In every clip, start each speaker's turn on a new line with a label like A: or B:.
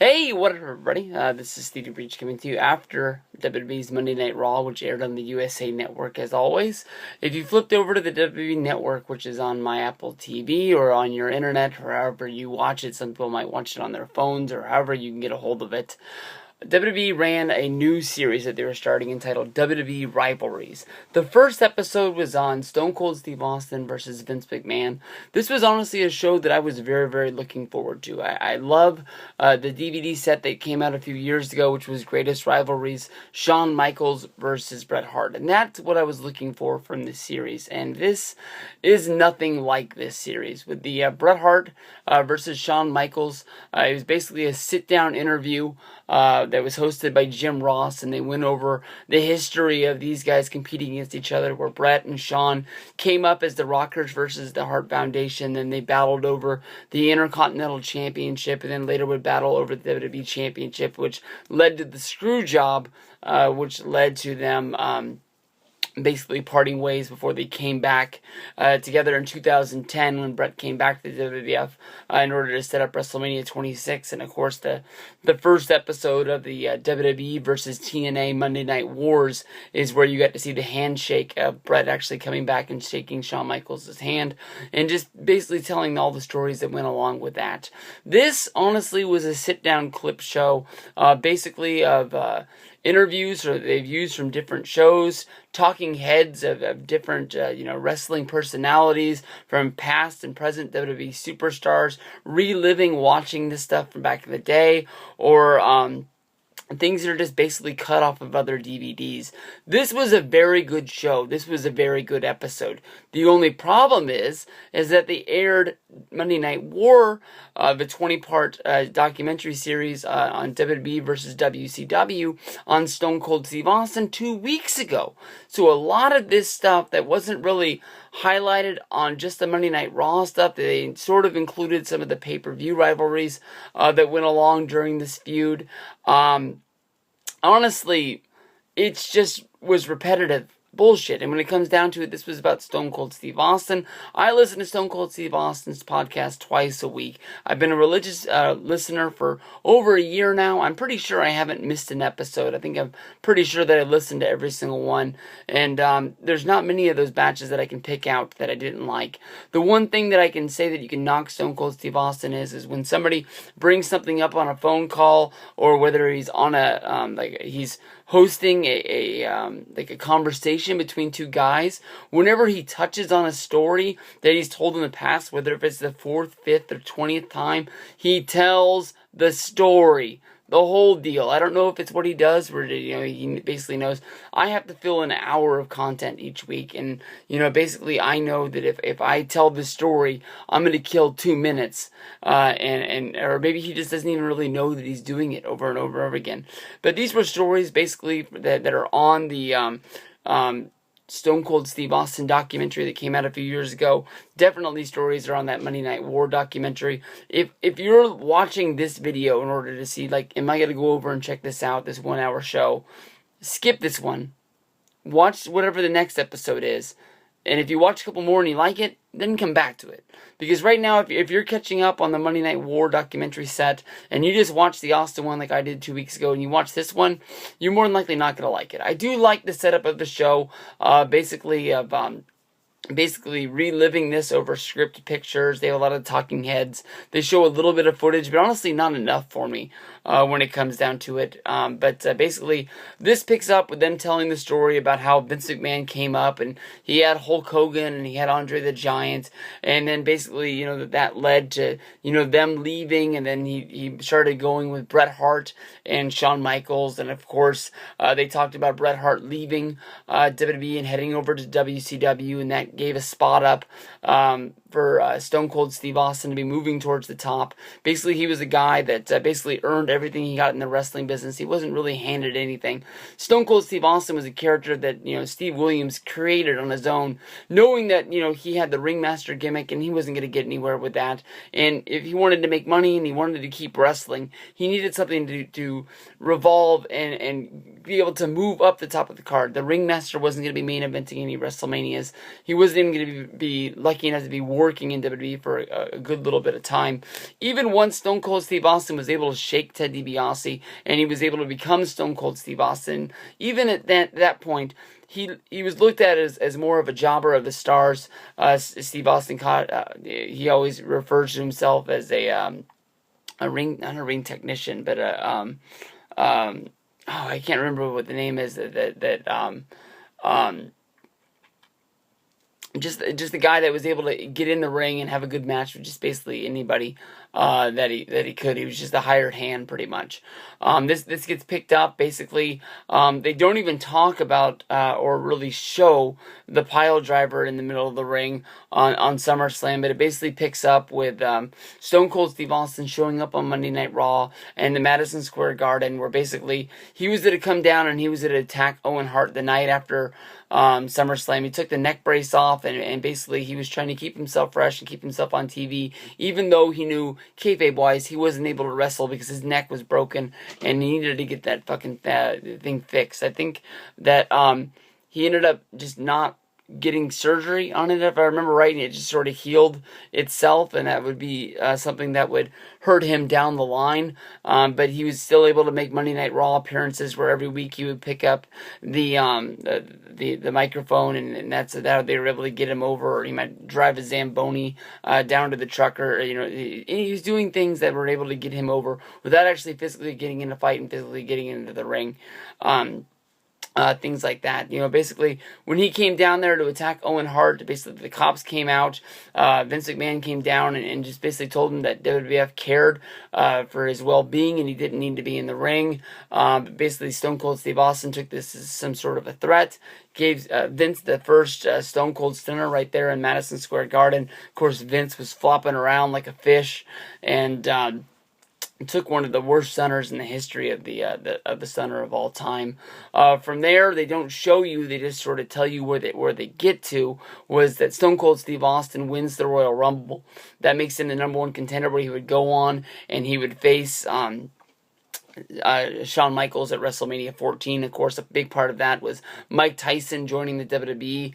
A: Hey, what up, everybody? This is Stevie Breach coming to you after WWE's Monday Night Raw, which aired on the USA Network as always. If you flipped over to the WWE Network, which is on my Apple TV or on your internet, or however you watch it, some people might watch it on their phones or however you can get a hold of it. WWE ran a new series that they were starting entitled WWE Rivalries. The first episode was on Stone Cold Steve Austin versus Vince McMahon. This was honestly a show that I was very, very looking forward to. I love the DVD set that came out a few years ago, which was Greatest Rivalries, Shawn Michaels versus Bret Hart. And that's what I was looking for from this series. And this is nothing like this series. With the Bret Hart versus Shawn Michaels, it was basically a sit-down interview that was hosted by Jim Ross, and they went over the history of these guys competing against each other, where Bret and Shawn came up as the Rockers versus the Hart Foundation, then they battled over the Intercontinental Championship, and then later would battle over the WWE Championship, which led to the screw job, which led to them basically parting ways before they came back together in 2010 when Bret came back to the WWF in order to set up WrestleMania 26. And of course the first episode of the WWE versus TNA Monday Night Wars is where you got to see the handshake of Bret actually coming back and shaking Shawn Michaels' hand and just basically telling all the stories that went along with that. This honestly was a sit-down clip show basically of interviews or they've used from different shows, talking heads of different wrestling personalities from past and present WWE superstars, reliving watching this stuff from back in the day, or things that are just basically cut off of other DVDs. This was a very good show. This was a very good episode. The only problem is that they aired Monday Night War, the 20-part documentary series on WWE versus WCW on Stone Cold Steve Austin 2 weeks ago. So a lot of this stuff that wasn't really highlighted on just the Monday Night Raw stuff, they sort of included some of the pay-per-view rivalries that went along during this feud. Honestly, it just was repetitive bullshit. And when it comes down to it, this was about Stone Cold Steve Austin. I listen to Stone Cold Steve Austin's podcast twice a week. I've been a religious listener for over a year now. I'm pretty sure I haven't missed an episode. I think I'm pretty sure that I listened to every single one. And there's not many of those batches that I can pick out that I didn't like. The one thing that I can say that you can knock Stone Cold Steve Austin is when somebody brings something up on a phone call, or whether he's on he's hosting a conversation between two guys. Whenever he touches on a story that he's told in the past, whether if it's the 4th, 5th, or 20th time, he tells the story, the whole deal. I don't know if it's what he does, where he basically knows I have to fill an hour of content each week, and basically I know that if I tell the story, I'm going to kill 2 minutes, or maybe he just doesn't even really know that he's doing it over and over and over again. But these were stories basically that are on the Stone Cold Steve Austin documentary that came out a few years ago. Definitely stories are on that Monday Night War documentary. If you're watching this video in order to see, am I going to go over and check this out, this 1 hour show, skip this one. Watch whatever the next episode is. And if you watch a couple more and you like it, then come back to it. Because right now, if you're catching up on the Monday Night War documentary set, and you just watch the Austin one like I did 2 weeks ago, and you watch this one, you're more than likely not going to like it. I do like the setup of the show, basically reliving this over script pictures. They have a lot of talking heads. They show a little bit of footage, but honestly not enough for me when it comes down to it. But basically, this picks up with them telling the story about how Vince McMahon came up, and he had Hulk Hogan, and he had Andre the Giant, and then basically, that led to, them leaving, and then he started going with Bret Hart and Shawn Michaels, and of course, they talked about Bret Hart leaving WWE and heading over to WCW, and that gave a spot up for Stone Cold Steve Austin to be moving towards the top. Basically, he was a guy that basically earned everything he got in the wrestling business. He wasn't really handed anything. Stone Cold Steve Austin was a character that, Steve Williams created on his own, knowing that, he had the ringmaster gimmick and he wasn't going to get anywhere with that. And if he wanted to make money and he wanted to keep wrestling, he needed something to revolve and be able to move up the top of the card. The ringmaster wasn't going to be main eventing any WrestleManias. He wasn't even going to be lucky enough to be working in WWE for a good little bit of time. Even once Stone Cold Steve Austin was able to shake Ted DiBiase and he was able to become Stone Cold Steve Austin, even at that point, he was looked at as more of a jobber of the stars. Steve Austin he always refers to himself as a ring, not a ring technician, but I can't remember what the name is just the guy that was able to get in the ring and have a good match with just basically anybody that he could. He was just a hired hand, pretty much. This gets picked up. Basically, they don't even talk about or really show the pile driver in the middle of the ring on SummerSlam, but it basically picks up with Stone Cold Steve Austin showing up on Monday Night Raw and the Madison Square Garden, where basically he was going to come down and he was going to attack Owen Hart the night after SummerSlam. He took the neck brace off and basically he was trying to keep himself fresh and keep himself on TV, even though he knew kayfabe-wise he wasn't able to wrestle because his neck was broken and he needed to get that fucking thing fixed. I think that he ended up just not getting surgery on it, if I remember right, and it just sort of healed itself, and that would be something that would hurt him down the line. But he was still able to make Monday Night Raw appearances where every week he would pick up the microphone, and that's how they were able to get him over. Or he might drive a Zamboni down to the trucker. He was doing things that were able to get him over without actually physically getting in a fight and physically getting into the ring. Things like that. Basically, when he came down there to attack Owen Hart, basically the cops came out, Vince McMahon came down and just basically told him that WWF cared for his well-being and he didn't need to be in the ring. But basically, Stone Cold Steve Austin took this as some sort of a threat, gave Vince the first Stone Cold Stunner right there in Madison Square Garden. Of course, Vince was flopping around like a fish, and took one of the worst stunners in the history of the stunner of all time. From there, they don't show you; they just sort of tell you where they get to. Was that Stone Cold Steve Austin wins the Royal Rumble? That makes him the #1 contender, where he would go on and he would face Shawn Michaels at WrestleMania 14. Of course, a big part of that was Mike Tyson joining the WWE,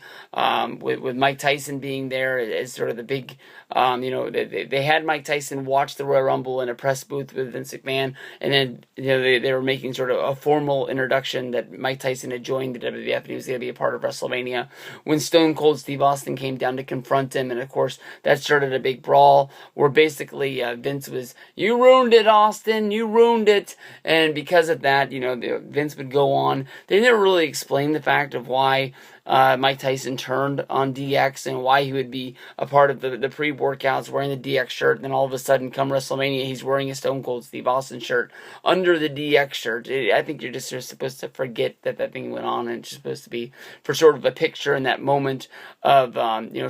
A: with Mike Tyson being there as sort of the big, they had Mike Tyson watch the Royal Rumble in a press booth with Vince McMahon, and then they were making sort of a formal introduction that Mike Tyson had joined the WWF and he was going to be a part of WrestleMania. When Stone Cold Steve Austin came down to confront him, and of course that started a big brawl where basically Vince was, "You ruined it, Austin, you ruined it." And because of that, Vince would go on. They never really explained the fact of why Mike Tyson turned on DX and why he would be a part of the pre-workouts wearing the DX shirt. And then all of a sudden, come WrestleMania, he's wearing a Stone Cold Steve Austin shirt under the DX shirt. I think you're just supposed to forget that thing went on, and it's supposed to be for sort of a picture in that moment of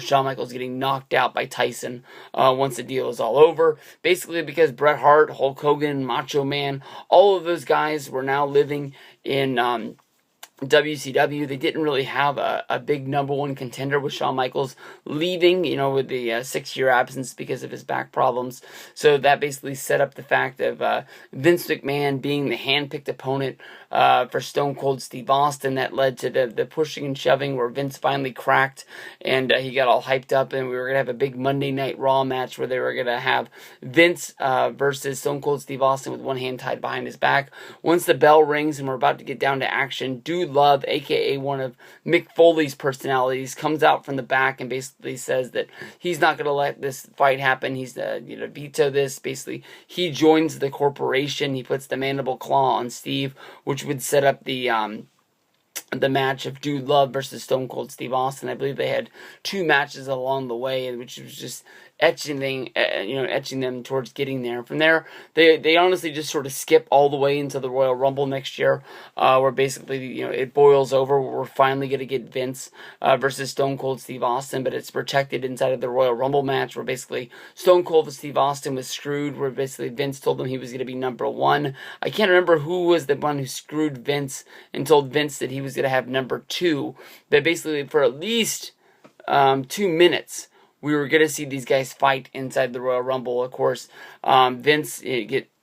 A: Shawn Michaels getting knocked out by Tyson once the deal is all over. Basically, because Bret Hart, Hulk Hogan, Macho Man, all of those guys were now living in WCW. They didn't really have a big #1 contender with Shawn Michaels leaving, with the 6-year absence because of his back problems. So that basically set up the fact of Vince McMahon being the hand-picked opponent for Stone Cold Steve Austin. That led to the pushing and shoving where Vince finally cracked and he got all hyped up, and we were going to have a big Monday Night Raw match where they were going to have Vince versus Stone Cold Steve Austin with one hand tied behind his back. Once the bell rings and we're about to get down to action, Dude Love, aka one of Mick Foley's personalities, comes out from the back and basically says that he's not going to let this fight happen. He's veto this. Basically, he joins the corporation. He puts the mandible claw on Steve, which would set up the match of Dude Love versus Stone Cold Steve Austin. I believe they had 2 matches along the way, which was just etching them towards getting there. From there, they honestly just sort of skip all the way into the Royal Rumble next year, where basically it boils over. We're finally going to get Vince versus Stone Cold Steve Austin, but it's protected inside of the Royal Rumble match, where basically Stone Cold Steve Austin was screwed, where basically Vince told him he was going to be #1. I can't remember who was the one who screwed Vince and told Vince that he was going to have #2, but basically for at least 2 minutes we were going to see these guys fight inside the Royal Rumble. Of course, Vince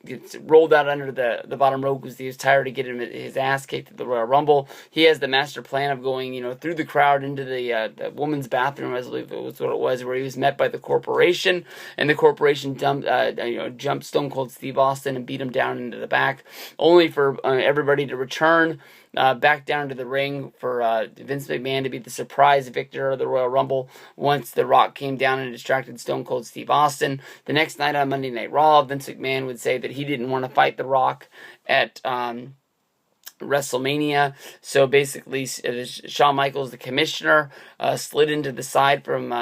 A: gets rolled out under the bottom rope because he was tired of getting his ass kicked at the Royal Rumble. He has the master plan of going, through the crowd into the women's bathroom, I believe it was what it was, where he was met by the corporation, and the corporation jumped Stone Cold Steve Austin and beat him down into the back, only for everybody to return back down to the ring for Vince McMahon to be the surprise victor of the Royal Rumble once The Rock came down and distracted Stone Cold Steve Austin. The next night on Monday Night Raw, Vince McMahon would say that he didn't want to fight The Rock at WrestleMania. So basically, Shawn Michaels, the commissioner, slid into the side from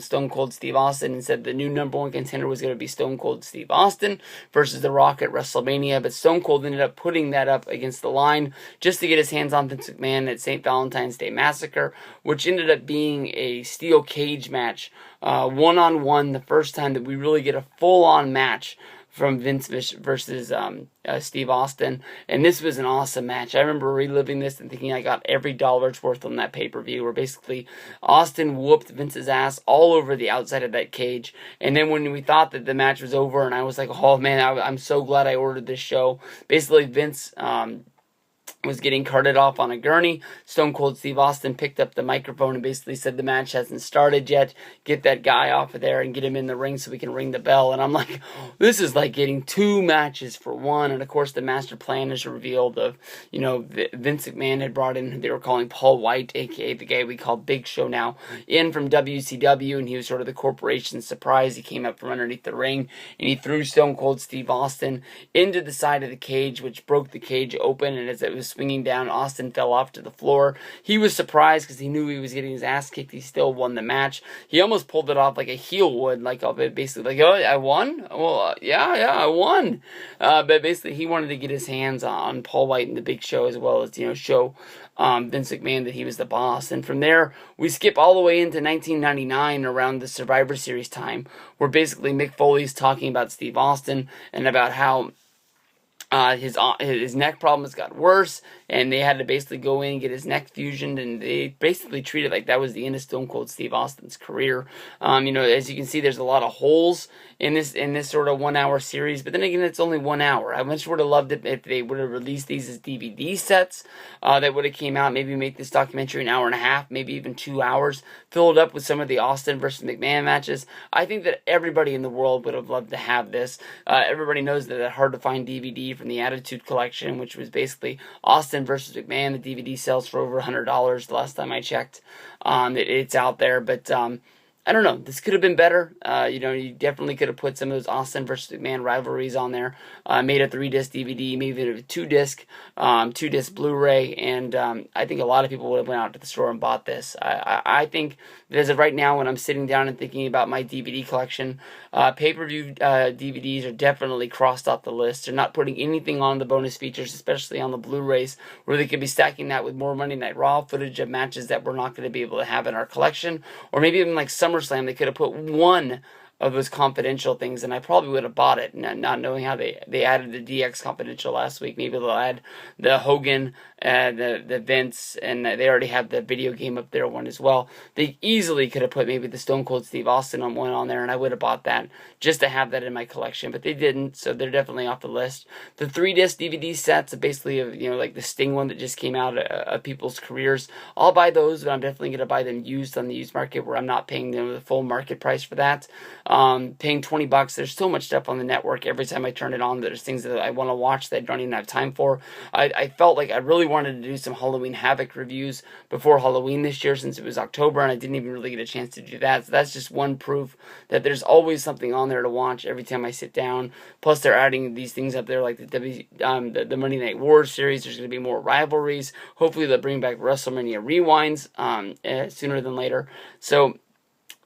A: Stone Cold Steve Austin and said the new number one contender was going to be Stone Cold Steve Austin versus The Rock at WrestleMania. But Stone Cold ended up putting that up against the line just to get his hands on Vince McMahon at St. Valentine's Day Massacre, which ended up being a steel cage match, one-on-one, the first time that we really get a full-on match from Vince versus Steve Austin, and this was an awesome match. I remember reliving this and thinking I got every dollar's worth on that pay-per-view, where basically Austin whooped Vince's ass all over the outside of that cage, and then when we thought that the match was over, and I was like, oh man, I'm so glad I ordered this show. Basically, Vince was getting carted off on a gurney. Stone Cold Steve Austin picked up the microphone and basically said the match hasn't started yet. Get that guy off of there and get him in the ring so we can ring the bell. And I'm like, this is like getting two matches for one. And of course the master plan is revealed of, Vince McMahon had brought in, they were calling Paul White, aka the guy we call Big Show now, in from WCW, and he was sort of the corporation's surprise. He came up from underneath the ring and he threw Stone Cold Steve Austin into the side of the cage, which broke the cage open, and as it was swinging down, Austin fell off to the floor. He was surprised because he knew he was getting his ass kicked. He still won the match. He almost pulled it off like a heel would, basically, oh, I won? Well, yeah, I won. But basically, he wanted to get his hands on Paul White and the Big Show, as well as, show Vince McMahon that he was the boss. And from there, we skip all the way into 1999, around the Survivor Series time, where basically Mick Foley's talking about Steve Austin and about how his neck problems got worse, and they had to basically go in and get his neck fusioned, and they basically treated like that was the end of Stone Cold Steve Austin's career. As you can see, there's a lot of holes in this sort of 1 hour series, but then again, it's only 1 hour. I much would have loved it if they would have released these as DVD sets that would have came out, maybe make this documentary an hour and a half, maybe even 2 hours, filled up with some of the Austin versus McMahon matches. I think that everybody in the world would have loved to have this. Everybody knows that hard to find DVD from the Attitude Collection, which was basically Austin versus McMahon. The DVD sells for over $100 the last time I checked. It's out there, but I don't know. This could have been better. You definitely could have put some of those Austin versus McMahon rivalries on there. Made a 3-disc DVD, maybe a 2-disc Blu-ray, and I think a lot of people would have went out to the store and bought this. I think that as of right now, when I'm sitting down and thinking about my DVD collection, pay-per-view DVDs are definitely crossed off the list. They're not putting anything on the bonus features, especially on the Blu-rays, where they could be stacking that with more Monday Night Raw footage of matches that we're not going to be able to have in our collection, or maybe even like SummerSlam, they could have put one of those confidential things, and I probably would have bought it, not knowing how they added the DX confidential last week. Maybe they'll add the Hogan, the Vince, and they already have the video game up there one as well. They easily could have put maybe the Stone Cold Steve Austin one on there, and I would have bought that just to have that in my collection, but they didn't, so they're definitely off the list. The 3-disc DVD sets, basically of like the Sting one that just came out of people's careers, I'll buy those, but I'm definitely going to buy them used on the used market, where I'm not paying them the full market price for that. Paying $20, there's so much stuff on the network. Every time I turn it on, there's things that I want to watch that I don't even have time for. I felt like I really wanted to do some Halloween Havoc reviews before Halloween this year, since it was October, and I didn't even really get a chance to do that. So that's just one proof that there's always something on there to watch every time I sit down. Plus, they're adding these things up there, like the Monday Night Wars series. There's going to be more rivalries. Hopefully, they'll bring back WrestleMania Rewinds sooner than later. So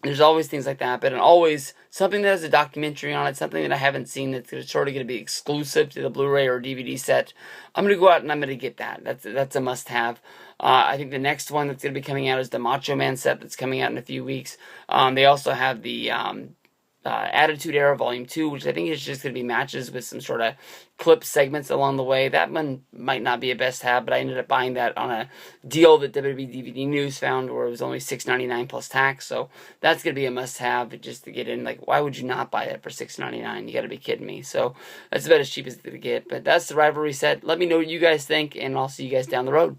A: there's always things like that, but always something that has a documentary on it, something that I haven't seen that's sort of going to be exclusive to the Blu-ray or DVD set. I'm going to go out and I'm going to get that. That's a must-have. I think the next one that's going to be coming out is the Macho Man set that's coming out in a few weeks. They also have the Attitude Era Volume 2, which I think is just going to be matches with some sort of clip segments along the way. That one might not be a best have, but I ended up buying that on a deal that WWE DVD News found where it was only $6.99 plus tax, so that's going to be a must-have just to get in. Like, why would you not buy that for $6.99? You got to be kidding me. So that's about as cheap as it's going to get, but that's the Rivalry set. Let me know what you guys think, and I'll see you guys down the road.